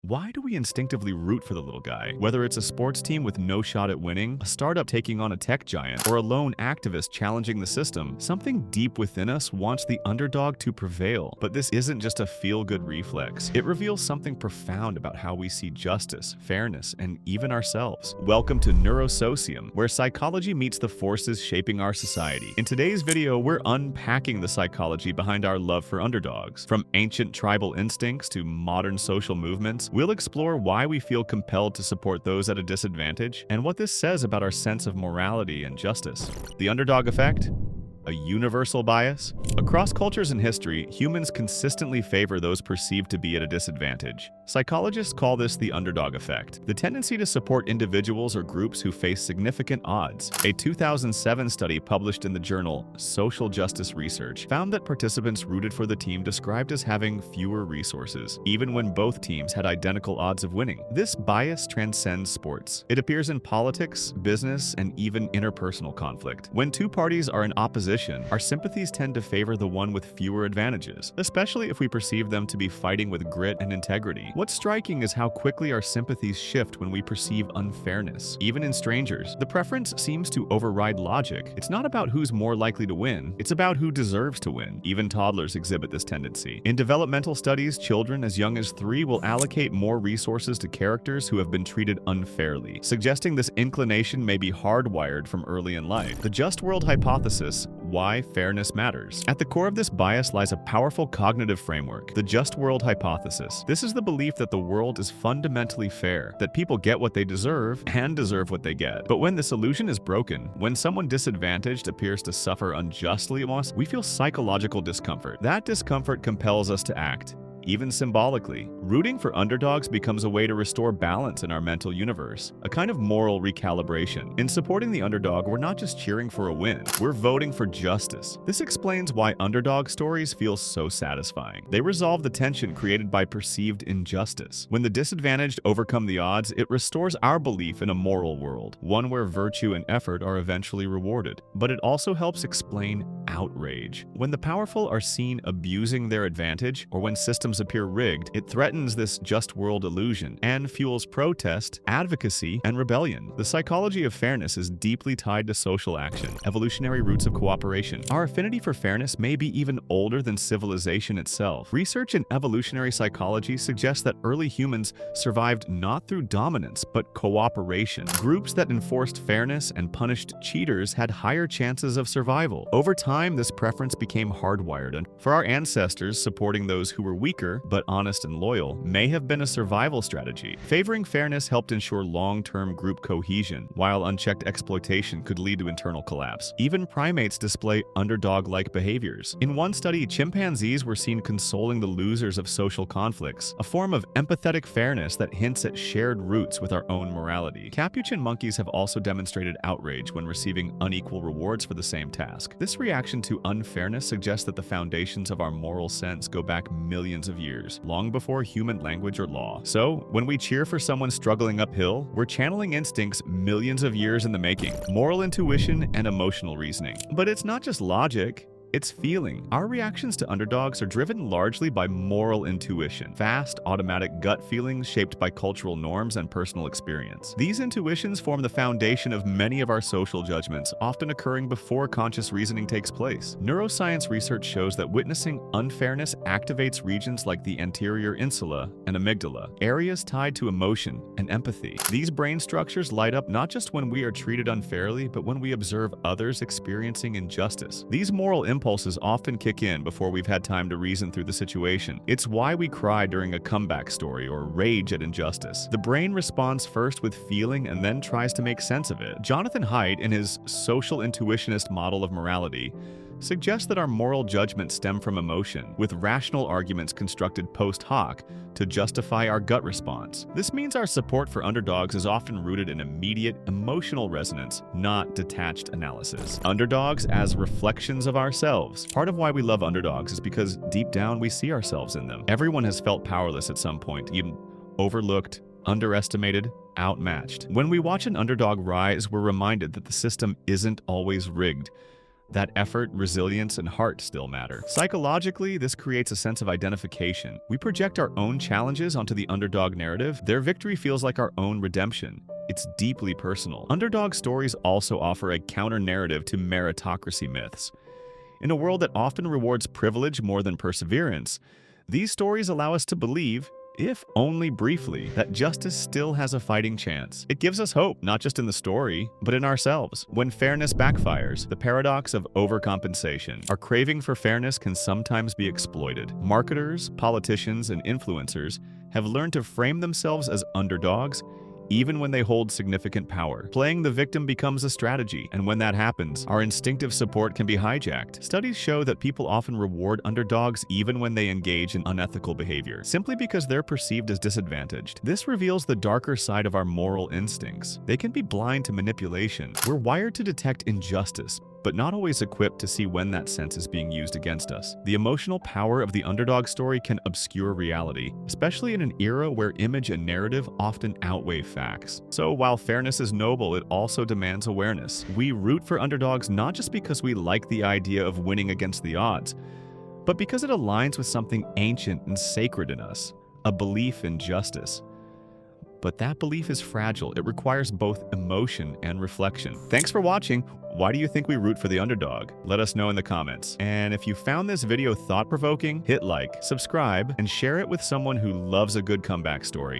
Why do we instinctively root for the little guy? Whether it's a sports team with no shot at winning, a startup taking on a tech giant, or a lone activist challenging the system, something deep within us wants the underdog to prevail. But this isn't just a feel-good reflex. It reveals something profound about how we see justice, fairness, and even ourselves. Welcome to Neuroscience, where psychology meets the forces shaping our society. In today's video, we're unpacking the psychology behind our love for underdogs. From ancient tribal instincts to modern social movements, we'll explore why we feel compelled to support those at a disadvantage and what this says about our sense of morality and justice. The underdog effect? A universal bias? Across cultures and history, humans consistently favor those perceived to be at a disadvantage. Psychologists call this the underdog effect, the tendency to support individuals or groups who face significant odds. A 2007 study published in the journal Social Justice Research found that participants rooted for the team described as having fewer resources, even when both teams had identical odds of winning. This bias transcends sports. It appears in politics, business, and even interpersonal conflict. When two parties are in opposition, our sympathies tend to favor the one with fewer advantages, especially if we perceive them to be fighting with grit and integrity. What's striking is how quickly our sympathies shift when we perceive unfairness. Even in strangers, the preference seems to override logic. It's not about who's more likely to win, it's about who deserves to win. Even toddlers exhibit this tendency. In developmental studies, children as young as 3 will allocate more resources to characters who have been treated unfairly, suggesting this inclination may be hardwired from early in life. The just world hypothesis, why fairness matters. At the core of this bias lies a powerful cognitive framework, the just world hypothesis. This is the belief that the world is fundamentally fair, that people get what they deserve and deserve what they get. But when this illusion is broken, when someone disadvantaged appears to suffer unjustly, we feel psychological discomfort. That discomfort compels us to act, even symbolically. Rooting for underdogs becomes a way to restore balance in our mental universe, a kind of moral recalibration. In supporting the underdog, we're not just cheering for a win, we're voting for justice. This explains why underdog stories feel so satisfying. They resolve the tension created by perceived injustice. When the disadvantaged overcome the odds, it restores our belief in a moral world, one where virtue and effort are eventually rewarded. But it also helps explain outrage. When the powerful are seen abusing their advantage, or when systems appear rigged, it threatens this just world illusion and fuels protest, advocacy, and rebellion. The psychology of fairness is deeply tied to social action, evolutionary roots of cooperation. Our affinity for fairness may be even older than civilization itself. Research in evolutionary psychology suggests that early humans survived not through dominance, but cooperation. Groups that enforced fairness and punished cheaters had higher chances of survival. Over time, this preference became hardwired, and for our ancestors, supporting those who were weaker but honest and loyal may have been a survival strategy. Favoring fairness helped ensure long-term group cohesion, while unchecked exploitation could lead to internal collapse. Even primates display underdog-like behaviors. In one study, chimpanzees were seen consoling the losers of social conflicts, a form of empathetic fairness that hints at shared roots with our own morality. Capuchin monkeys have also demonstrated outrage when receiving unequal rewards for the same task. This reaction to unfairness suggests that the foundations of our moral sense go back millions of years, long before human language or law. So, when we cheer for someone struggling uphill, we're channeling instincts millions of years in the making, moral intuition and emotional reasoning. But it's not just logic, it's feeling. Our reactions to underdogs are driven largely by moral intuition, fast, automatic gut feelings shaped by cultural norms and personal experience. These intuitions form the foundation of many of our social judgments, often occurring before conscious reasoning takes place. Neuroscience research shows that witnessing unfairness activates regions like the anterior insula and amygdala, areas tied to emotion and empathy. These brain structures light up not just when we are treated unfairly, but when we observe others experiencing injustice. These moral impulses often kick in before we've had time to reason through the situation. It's why we cry during a comeback story or rage at injustice. The brain responds first with feeling and then tries to make sense of it. Jonathan Haidt, in his social intuitionist model of morality, suggests that our moral judgments stem from emotion, with rational arguments constructed post hoc to justify our gut response. This means our support for underdogs is often rooted in immediate emotional resonance, not detached analysis. Underdogs as reflections of ourselves. Part of why we love underdogs is because deep down we see ourselves in them. Everyone has felt powerless at some point, even overlooked, underestimated, outmatched. When we watch an underdog rise, we're reminded that the system isn't always rigged. that effort, resilience, and heart still matter. Psychologically, this creates a sense of identification. We project our own challenges onto the underdog narrative. Their victory feels like our own redemption. It's deeply personal. Underdog stories also offer a counter-narrative to meritocracy myths. In a world that often rewards privilege more than perseverance, these stories allow us to believe, if only briefly, that justice still has a fighting chance. It gives us hope, not just in the story, but in ourselves. When fairness backfires, the paradox of overcompensation. Our craving for fairness can sometimes be exploited. Marketers, politicians, and influencers have learned to frame themselves as underdogs, even when they hold significant power. Playing the victim becomes a strategy, and when that happens, our instinctive support can be hijacked. Studies show that people often reward underdogs even when they engage in unethical behavior, simply because they're perceived as disadvantaged. This reveals the darker side of our moral instincts. They can be blind to manipulation. We're wired to detect injustice, but not always equipped to see when that sense is being used against us. The emotional power of the underdog story can obscure reality, especially in an era where image and narrative often outweigh facts. So while fairness is noble, it also demands awareness. We root for underdogs not just because we like the idea of winning against the odds, but because it aligns with something ancient and sacred in us, a belief in justice. But that belief is fragile. It requires both emotion and reflection. Thanks for watching. Why do you think we root for the underdog? Let us know in the comments. And if you found this video thought-provoking, hit like, subscribe, and share it with someone who loves a good comeback story.